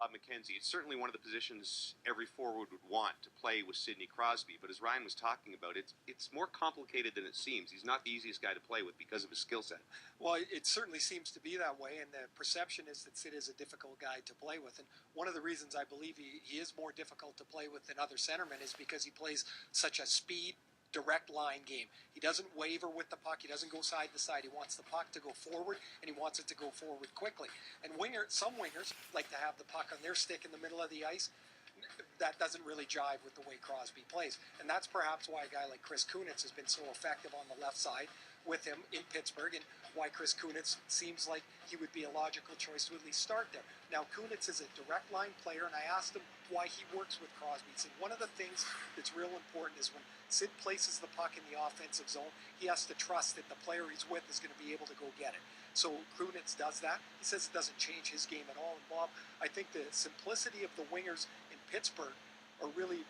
McKenzie. It's certainly one of the positions every forward would want to play with Sidney Crosby, but as Ryan was talking about, it's more complicated than it seems. He's not the easiest guy to play with because of his skill set. Well, it certainly seems to be that way, and the perception is that Sid is a difficult guy to play with. And one of the reasons I believe he is more difficult to play with than other centermen is because he plays such a speed, direct line game. He doesn't waver with the puck. He doesn't go side to side. He wants the puck to go forward, and he wants it to go forward quickly. And some wingers like to have the puck on their stick in the middle of the ice. That doesn't really jive with the way Crosby plays. And that's perhaps why a guy like Chris Kunitz has been so effective on the left side with him in Pittsburgh, and why Chris Kunitz seems like he would be a logical choice to at least start there. Now, Kunitz is a direct line player, and I asked him why he works with Crosby. He said one of the things that's real important is when Sid places the puck in the offensive zone, he has to trust that the player he's with is going to be able to go get it. So Kunitz does that. He says it doesn't change his game at all. And Bob, I think the simplicity of the wingers in Pittsburgh are really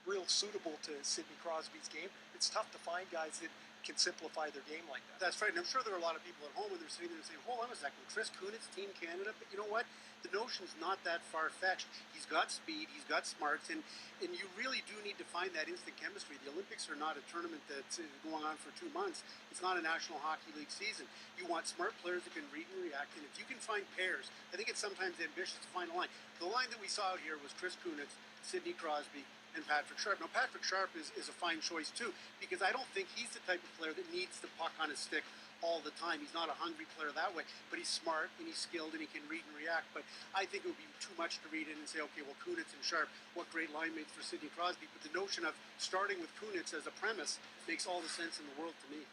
real suitable to Sidney Crosby's game. It's tough to find guys that can simplify their game like that. That's right, and I'm sure there are a lot of people at home when they're sitting there saying, hold on a second, Chris Kunitz, Team Canada, but you know what? The notion's not that far-fetched. He's got speed, he's got smarts, and you really do need to find that instant chemistry. The Olympics are not a tournament that's going on for 2 months. It's not a National Hockey League season. You want smart players that can read and react, and if you can find pairs, I think it's sometimes ambitious to find a line. The line that we saw out here was Chris Kunitz, Sidney Crosby, and Patrick Sharp. Now, Patrick Sharp is a fine choice, too, because I don't think he's the type of player that needs the puck on his stick all the time. He's not a hungry player that way, but he's smart and he's skilled and he can read and react. But I think it would be too much to read in and say, okay, well, Kunitz and Sharp, what great line mates for Sidney Crosby. But the notion of starting with Kunitz as a premise makes all the sense in the world to me.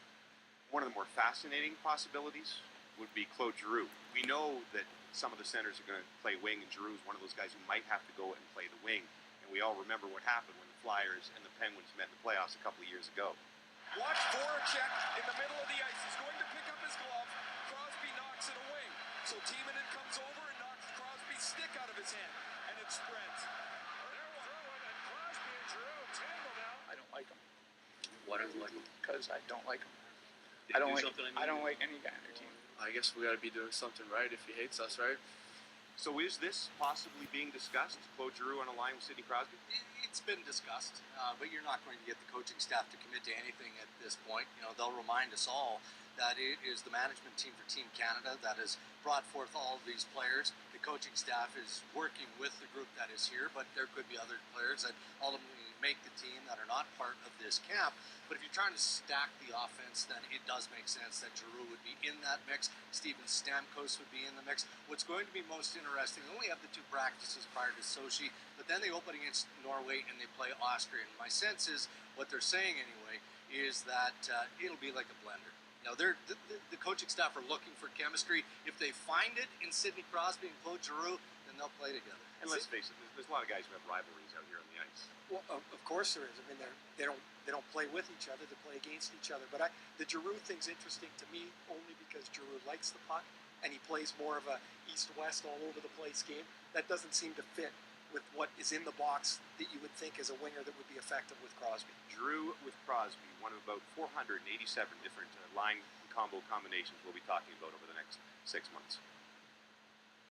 One of the more fascinating possibilities would be Claude Giroux. We know that some of the centers are going to play wing, and Giroux is one of those guys who might have to go and play the wing. And we all remember what happened when the Flyers and the Penguins met in the playoffs a couple of years ago. Watch Voracek in the middle of the ice. He's going to pick up his glove. Crosby knocks it away. So Timonen comes over and knocks Crosby's stick out of his hand, and it spreads. And Crosby and Giroux tangle now. I don't like him. Why don't you like him? Because I don't like him. Did I don't he do like. something I don't like any guy on their team. I guess we got to be doing something right if he hates us, right? So is this possibly being discussed, Claude Giroux on a line with Sidney Crosby? It's been discussed, but you're not going to get the coaching staff to commit to anything at this point. You know, they'll remind us all that it is the management team for Team Canada that has brought forth all of these players. The coaching staff is working with the group that is here, but there could be other players that ultimately make the team that are not part of this camp. But if you're trying to stack the offense, then it does make sense that Giroux would be in that mix. Steven Stamkos would be in the mix. What's going to be most interesting, they only have the 2 practices prior to Sochi, but then they open against Norway and they play Austria. And my sense is, what they're saying anyway, is that it'll be like a blender. You know, the coaching staff are looking for chemistry. If they find it in Sidney Crosby and Claude Giroux, then they'll play together. And let's face it, there's a lot of guys who have rivalries out here on the ice. Well, of course there is. I mean, they don't play with each other; they play against each other. But the Giroux thing's interesting to me only because Giroux likes the puck and he plays more of a east-west, all over the place game. That doesn't seem to fit with what is in the box that you would think as a winger that would be effective with Crosby. Giroux with Crosby, one of about 487 different line combo combinations we'll be talking about over the next 6 months.